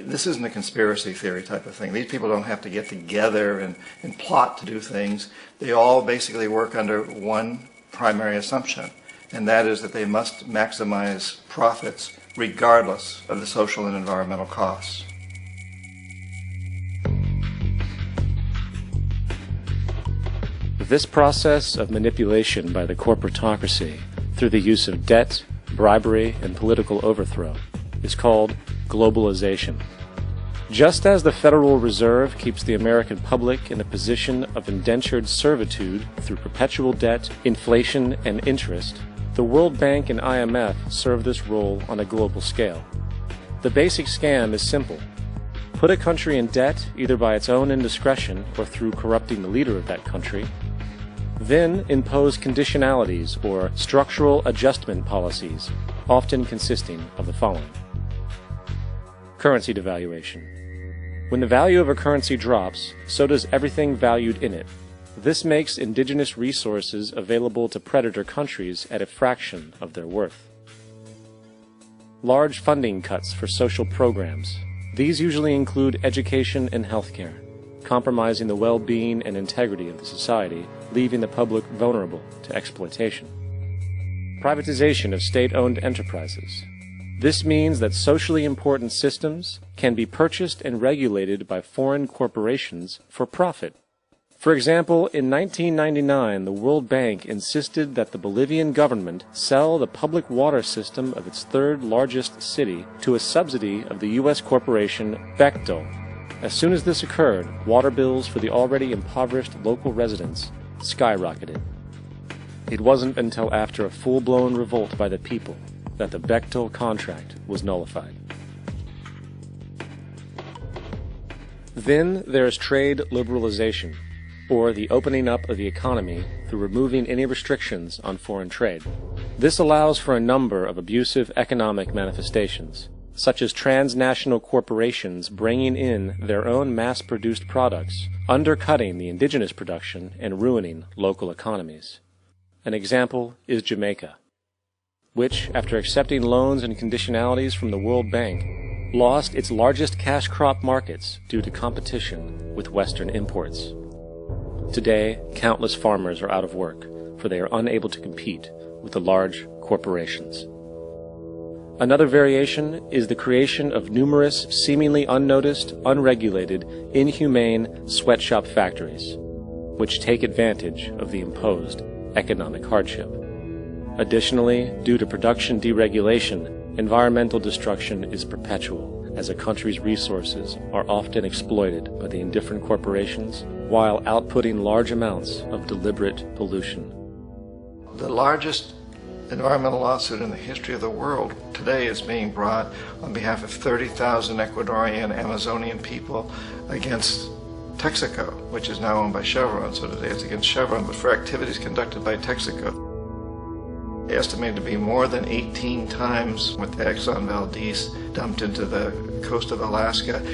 this isn't a conspiracy theory type of thing. These people don't have to get together and plot to do things. They all basically work under one primary assumption, and that is that they must maximize profits regardless of the social and environmental costs. This process of manipulation by the corporatocracy through the use of debt, bribery, and political overthrow is called globalization. Just as the Federal Reserve keeps the American public in a position of indentured servitude through perpetual debt, inflation, and interest, the World Bank and IMF serve this role on a global scale. The basic scam is simple. Put a country in debt either by its own indiscretion or through corrupting the leader of that country. Then impose conditionalities or structural adjustment policies, often consisting of the following. Currency devaluation. When the value of a currency drops, so does everything valued in it. This makes indigenous resources available to predator countries at a fraction of their worth. Large funding cuts for social programs. These usually include education and healthcare, compromising the well-being and integrity of the society, leaving the public vulnerable to exploitation. Privatization of state-owned enterprises. This means that socially important systems can be purchased and regulated by foreign corporations for profit. For example, in 1999, the World Bank insisted that the Bolivian government sell the public water system of its third largest city to a subsidy of the U.S. corporation Bechtel. As soon as this occurred, water bills for the already impoverished local residents skyrocketed. It wasn't until after a full-blown revolt by the people that the Bechtel contract was nullified. Then there is trade liberalization, or the opening up of the economy through removing any restrictions on foreign trade. This allows for a number of abusive economic manifestations, such as transnational corporations bringing in their own mass-produced products, undercutting the indigenous production and ruining local economies. An example is Jamaica, which, after accepting loans and conditionalities from the World Bank, lost its largest cash crop markets due to competition with Western imports. Today, countless farmers are out of work, for they are unable to compete with the large corporations. Another variation is the creation of numerous, seemingly unnoticed, unregulated, inhumane sweatshop factories, which take advantage of the imposed economic hardship. Additionally, due to production deregulation, environmental destruction is perpetual, as a country's resources are often exploited by the indifferent corporations while outputting large amounts of deliberate pollution. The largest environmental lawsuit in the history of the world today is being brought on behalf of 30,000 Ecuadorian Amazonian people against Texaco, which is now owned by Chevron. So today it's against Chevron, but for activities conducted by Texaco. Estimated to be more than 18 times what the Exxon Valdez dumped into the coast of Alaska.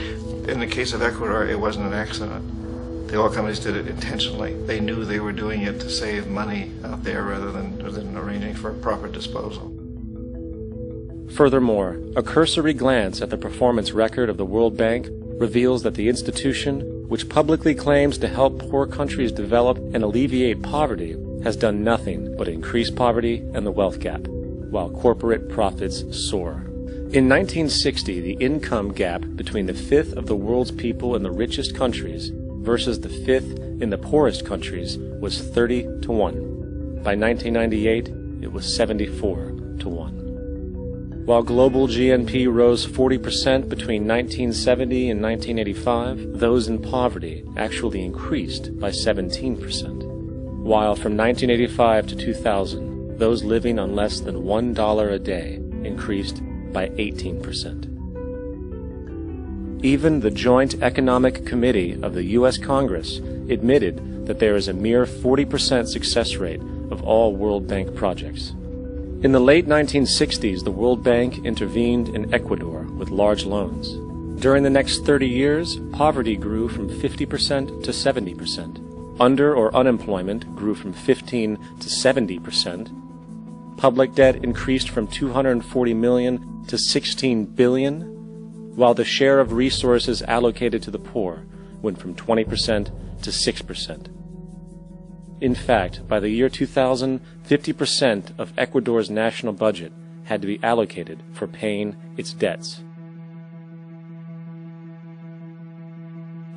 In the case of Ecuador, it wasn't an accident. The oil companies did it intentionally. They knew they were doing it to save money out there rather than arranging for proper disposal. Furthermore, a cursory glance at the performance record of the World Bank reveals that the institution, which publicly claims to help poor countries develop and alleviate poverty, has done nothing but increase poverty and the wealth gap, while corporate profits soar. In 1960, the income gap between the fifth of the world's people in the richest countries versus the fifth in the poorest countries was 30 to 1. By 1998, it was 74 to 1. While global GNP rose 40% between 1970 and 1985, those in poverty actually increased by 17%. While from 1985 to 2000, those living on less than $1 a day increased by 18%. Even the Joint Economic Committee of the U.S. Congress admitted that there is a mere 40% success rate of all World Bank projects. In the late 1960s, the World Bank intervened in Ecuador with large loans. During the next 30 years, poverty grew from 50% to 70%. Under or unemployment grew from 15 to 70%. Public debt increased from $240 million to $16 billion. while the share of resources allocated to the poor went from 20% to 6%. In fact, by the year 2000, 50% of Ecuador's national budget had to be allocated for paying its debts.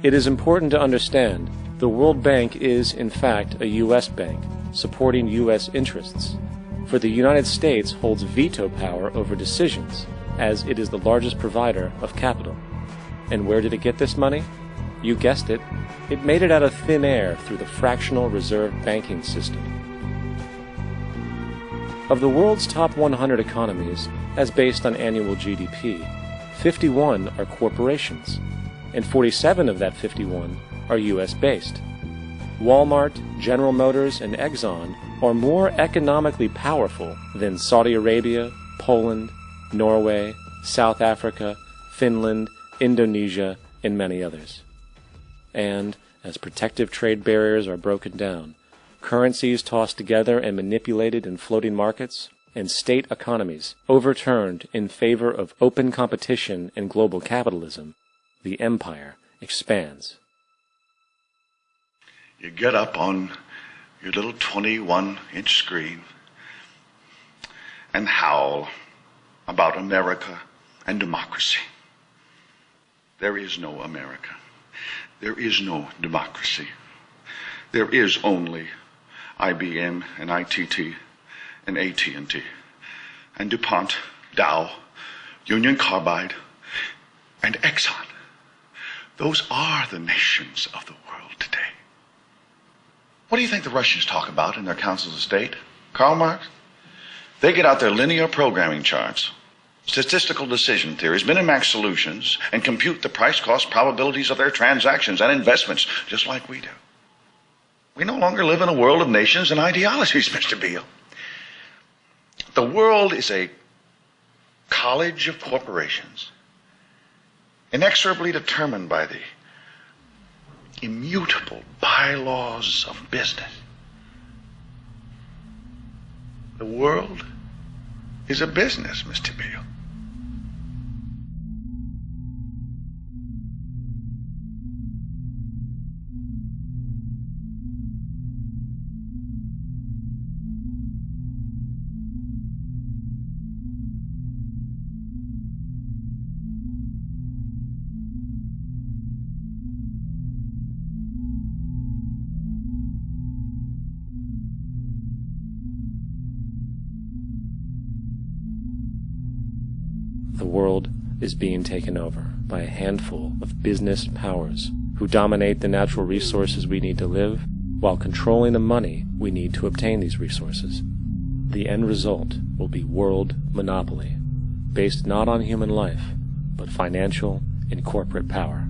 It is important to understand the World Bank is, in fact, a U.S. bank, supporting U.S. interests, for the United States holds veto power over decisions, as it is the largest provider of capital. And where did it get this money? You guessed it, it made it out of thin air through the fractional reserve banking system. Of the world's top 100 economies, as based on annual GDP, 51 are corporations, and 47 of that 51 are U.S.-based. Walmart, General Motors, and Exxon are more economically powerful than Saudi Arabia, Poland, Norway, South Africa, Finland, Indonesia, and many others. And, as protective trade barriers are broken down, currencies tossed together and manipulated in floating markets, and state economies overturned in favor of open competition and global capitalism, the empire expands. You get up on your little 21-inch screen and howl about America and democracy. There is no America. There is no democracy. There is only IBM and ITT and AT&T and DuPont, Dow, Union Carbide, and Exxon. Those are the nations of the world today. What do you think the Russians talk about in their councils of state? Karl Marx? They get out their linear programming charts, statistical decision theories, Minimax solutions, and compute the price-cost probabilities of their transactions and investments, just like we do. We no longer live in a world of nations and ideologies, Mr. Beale. The world is a college of corporations, inexorably determined by the immutable bylaws of business. The world is a business, Mr. Beale. The world is being taken over by a handful of business powers who dominate the natural resources we need to live while controlling the money we need to obtain these resources. The end result will be world monopoly, based not on human life, but financial and corporate power.